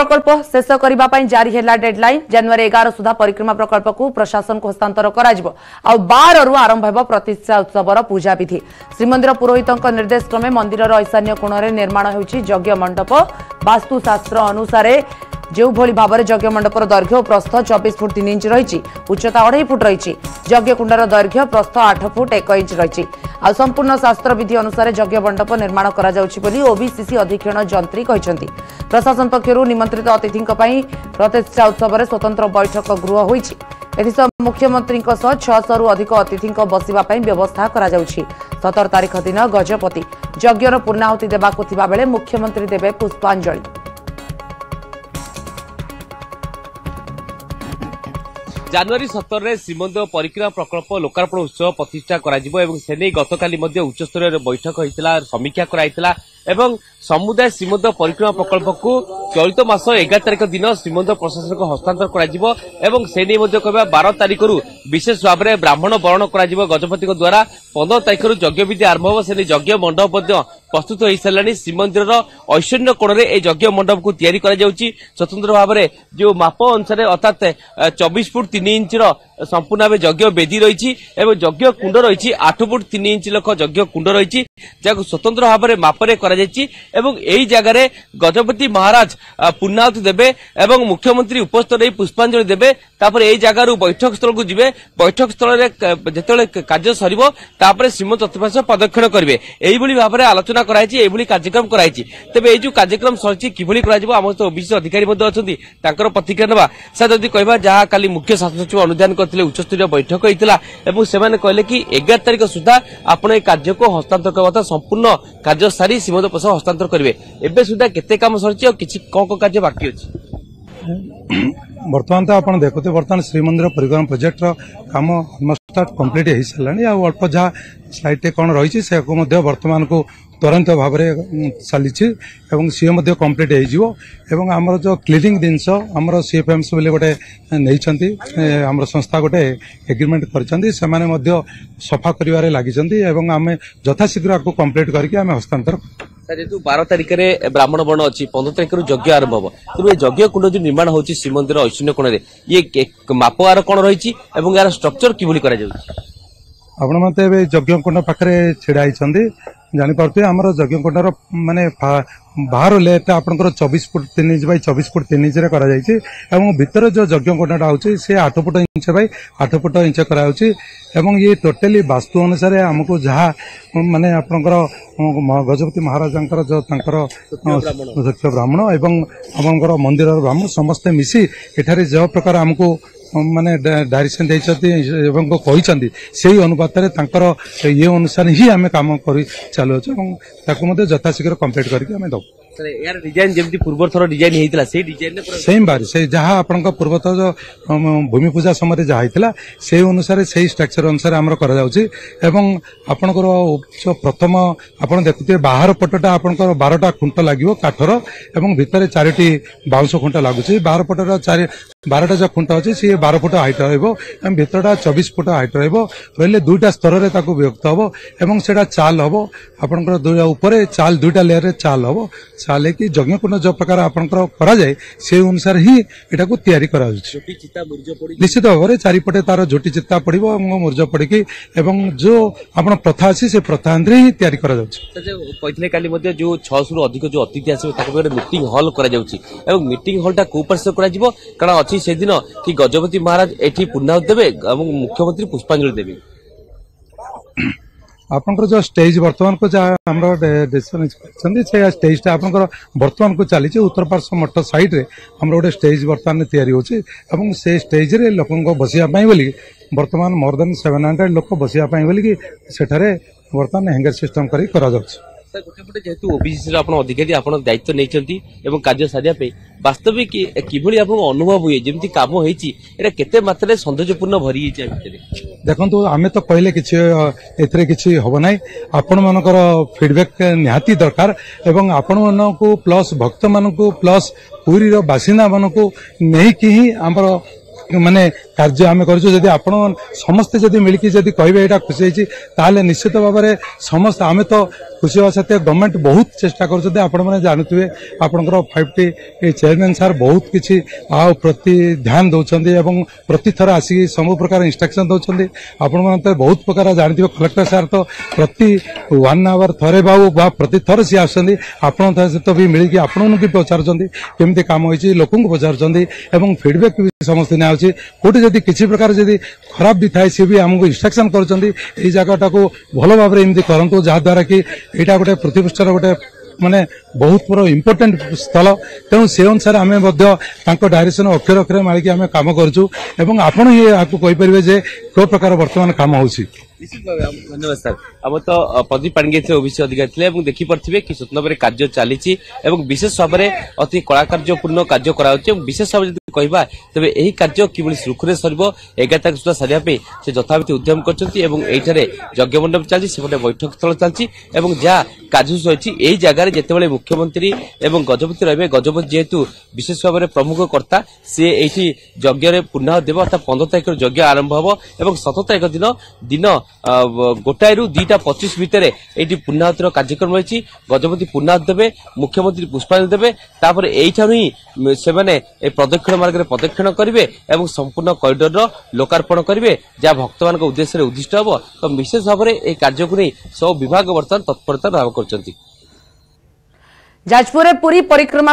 प्रकल्प शेष करने जारी है डेडलाइन। जनवरी 11 सुधा परिक्रमा प्रकल्प को प्रशासन को हस्तांतर कर 12 रु आरंभ हो प्रतिष्ठा उत्सवर पूजा विधि। श्रीमंदिर पुरोहित निर्देश क्रमे मंदिर ईशान्य कोण में निर्माण हो यज्ञ मंडप। वास्तुशास्त्र अनुसार जो भली भाव में यज्ञ मंडपर दैर्घ्य और प्रस्थ 24 फुट 3 इंच रही, उच्चता 2.5 फुट रही। यज्ञ कुंडर दैर्घ्य प्रस्थ 8 फुट 1 इंच रही। आ संपूर्ण शास्त्र विधि अनुसार यज्ञ मंडप निर्माण करा ओबीसीसी अधीक्षण जंत्री कहते। प्रशासन पक्षर निमंत्रित अतिथि प्रतिष्ठा उत्सव में स्वतंत्र बैठक गृह होती। मुख्यमंत्री 600 रु अधिक अतिथि बसवाई व्यवस्था करा 17 तारीख दिन गजपति यज्ञर पूर्णाहुति देवाक थिबा बेले मुख्यमंत्री देवे पुष्पांजलि। जनवरी 17 में श्रीमंदिर परिक्रमा प्रकल्प लोकार्पण उत्सव प्रतिष्ठा से गतकाली उच्चस्तरीय बैठक होता समीक्षा कराइला एवं समुदाय श्रीमंदिर परिक्रमा प्रकल्प को चलित मास 11 तारीख दिन श्रीमंदिर प्रशासन को हस्तांतर से 12 तारीख विशेष भाव में ब्राह्मण वरण कर गजपति द्वारा 15 तारीख यज्ञ विधि आरंभ हो से यज्ञ मंडप प्रस्तुत हो सारे। श्रीमंदिर ऐश्वर्य कोण में यज्ञ मंडप को तैयारी स्वतंत्र भाव में जो माप अनुसार अर्थात 24 फुट 3 इंच संपूर्ण भाव यज्ञ बेदी रही यज्ञ कुंड रही 8 फुट 3 इंच लख यज्ञ कुंड रही जहाँ स्वतंत्र भाव में मापरे यही जगार गजपति महाराज पूर्णाहुति देवे एवं मुख्यमंत्री उपस्थित रही पुष्पांजलि देवे। यही जगार बैठक स्थल को जीवे। बैठक स्थल जिते कार्य सर श्रीमंत चतुर्पार्श्व पदक्षेण करेंगे यही भाव में आलोचना कराई कार्यक्रम कराई। तेज ये कार्यक्रम सरी किभली आम ओबीसी अधिकारी अच्छा प्रतिक्रिया ना सर जदि कह जहाँ काली मुख्य शासन सचिव अनुदान करते उच्चस्तरीय बैठक होता है कहले कि 11 तारीख सुधा आपण कार्य को हस्तांतर करवा संपूर्ण कार्य सारी श्रीमंत प्रसाद हस्तांतर करेंगे। एवं सुधा केते काम सरी और किसी कौन कार्य बाकी अच्छी बर्तमान तो आप देखते बर्तमान श्रीमंदिर परिक्रमा प्रोजेक्ट काम अलमोस्ट कंप्लीट हो सारा अल्प जहाँ स्लाइट कौन रही से बर्तमान को तुरंत भाव में चली सी कंप्लीट हो आमर जो क्लीनिंग जिनस आमर सीएफएम्स बोले गोटे नहीं आमर संस्था गोटे एग्रीमेंट कर सफा कर लगी आम यथाशीघ्र आपको कंप्लीट करके आम हस्तांतर जेहेतु 12 तारीख में ब्राह्मण वर्ण अच्छी 15 तारीख यज्ञ आरंभ हो तेणु यज्ञ कुंड जो निर्माण होची श्रीमंदिर ऐश्वर्य कोण ये मापवार कौन रही यार स्ट्रक्चर किभली करा आपण मत यज्ञ कुंड पाखे छिड़ा जानीपे आमर यज्ञ कुंडर माने बाहर लेट आपंकर 24 फुट 3 इंच बै 24 फुट 3 इंच भितर जो यज्ञ कुंडा होची से 8 फुट इंच बै 8 फुट इंच कराउची ये टोटली वास्तु अनुसार आमको जहाँ माने आपंकर गजपति महाराज जो दक्ष ब्राह्मण एवं आमर मंदिर ब्राह्मण समस्ते मिसी एठारे जो प्रकार आमको माने डायरेक्शन कहते से अनुपात ये अनुसार ही आम कम कर चलु यथाशीघ्र कंप्लीट करके दबू यार डिजाइन जमती पूर्व थर डिजाइन हेतला से डिजाइन ने सेम बार से जहाँ आपन पूर्व थर जो भूमि पूजा समय जहाँ हेतला से अनुसार से स्ट्रक्चर अनुसार आमर करा जाउची एवं आपनकर जो प्रथम आपन देखुते बाहर पटटा आपनकर 12टा खुंट लागिवो काठर एवं भितर 4टी बाउंस खुंट लागुची बाहर पटर 12टा जो खुंट अछि से 12 फुट हाइट रहइबो एवं भितरटा 24 फुट हाइट रहइबो रहले दुईटा स्तर रे ताको विभक्त हबो एवं सेटा चाल हबो आपनकर ऊपर चाल दुईटा लेयर रे चाल हबो चाले कि यज्ञ कुंड जो प्रकार आपनकर करा जाए से अनुसार ही एटा को तैयारी करा निश्चित भाव में चारिपटे तार झोटी चित्ता पड़ो मूर्ज पड़की एवं जो आपन प्रथा अच्छी से प्रथा ही तैयारी करा कहते काली जो 600 अधिक जो अतिथि आसवे मीटिंग हॉल करा मीटिंग हॉल टा को परिसर करा कारण अच्छी से दिन कि गजपति महाराज एठी पूर्णाहुति देवे और मुख्यमंत्री पुष्पांजलि देवे आपनकर जो स्टेज वर्तमान को डिसीजन से स्टेज आपनकर वर्तमान को चली उत्तर पार्श्व मठ साइड रे हमर गोटे स्टेज वर्तमान तैयारी होची एवं से स्टेज रे लोकन को बसिया पई बोली वर्तमान मोर देन 700 लोक बसिया पई बोली कि सेठारे वर्तमान हैंगर सिस्टम करी करा जाउछ। गोटे जेहेतु ओबीसी अधिकारी आप दायित्व नहीं कार्य सारिया वास्तविक किभली अनुभव हुए जमी कम होते मात्रा सौंदर्यपूर्ण भरी देखो आम तो कहले कि हम ना आपण मानकर फीडबैक निहाती दरकार एवं आपण मानक प्लस भक्त मान प्लस पुरी बासिंदा मान नहीं कि ही आमर माने कार्य आम कर समस्ते जदि मिलकी जदि कहे यहाँ खुशी होती ताले निश्चित भाव में समस्त आम तो खुशी हाँ सत्य गवर्नमेंट बहुत चेष्टा कर जानते आपंकर 5T चेयरमैन सार बहुत किसी प्रति ध्यान दौरान एवं प्रति थर आसिक सब प्रकार इंस्ट्रक्शन दौरान आपण बहुत प्रकार जानते कलेक्टर सार तो प्रति 1 आवर थरे बा प्रति थर सी आसती आपण सहित भी मिलकर आपण भी पचारुंट केमी कम होती लोक पचारुंट फीडबैक भी समस्त नियाची कोटे जदि किसी प्रकार जदि खराब भी थाए सी भी आमको इंस्ट्रक्शन कर जगटा को भल भाव में एमती करूँ जहाद्वारा कि यहाँ गोटे प्रतिष्ठार गोटे माने बहुत बड़ इम्पोर्टेंट स्थल तेणु से अनुसार आम डायरेक्शन अक्षर अक्षर मारिकी आम कम करूँ आपण ही आपको कहींपर को प्रकार बर्तमान कम हो धन्यवाद सर आम तो प्रदीप पाणिग्राही ओबीसी अधिकारी थे देखिपे कि स्वतंत्र भाव कार्य चली विशेष भाव में अति कलाकार्यपूर्ण कार्य कराई विशेष भाव कहवा तेज यही कार्य कि सुरखुरे सर 11 तारीख सुधा सारे से यथाविधि उद्यम कर यज्ञ मंडप चलती सेपटे बैठक स्थल चलती जहाँ कार्यसूची रही यही जगार जिते मुख्यमंत्री एवं गजपति रहे गजपति जेहेतु विशेष भाव में प्रमुख कर्ता सी ये यज्ञ पूर्णाह देव अर्थात 15 तारीख यज्ञ आरंभ हो 17 तारीख दिन गोटाए रु 2:25 भितर ये पूर्णाहुतिर कार्यक्रम रही गजपति पूर्णाहुति देवे मुख्यमंत्री पुष्पांजलि देवे तापर ही से प्रदक्षिण मार्ग में प्रदक्षिण करेंगे और संपूर्ण कॉरिडोर लोकार्पण करेंगे जहाँ भक्त मान उद्देश्य उद्दिष्ट हम तो विशेष भाव में यह कार्य को नहीं सब विभाग बर्तमान तत्परता लाभ कर जाजपुर पूरी परिक्रमा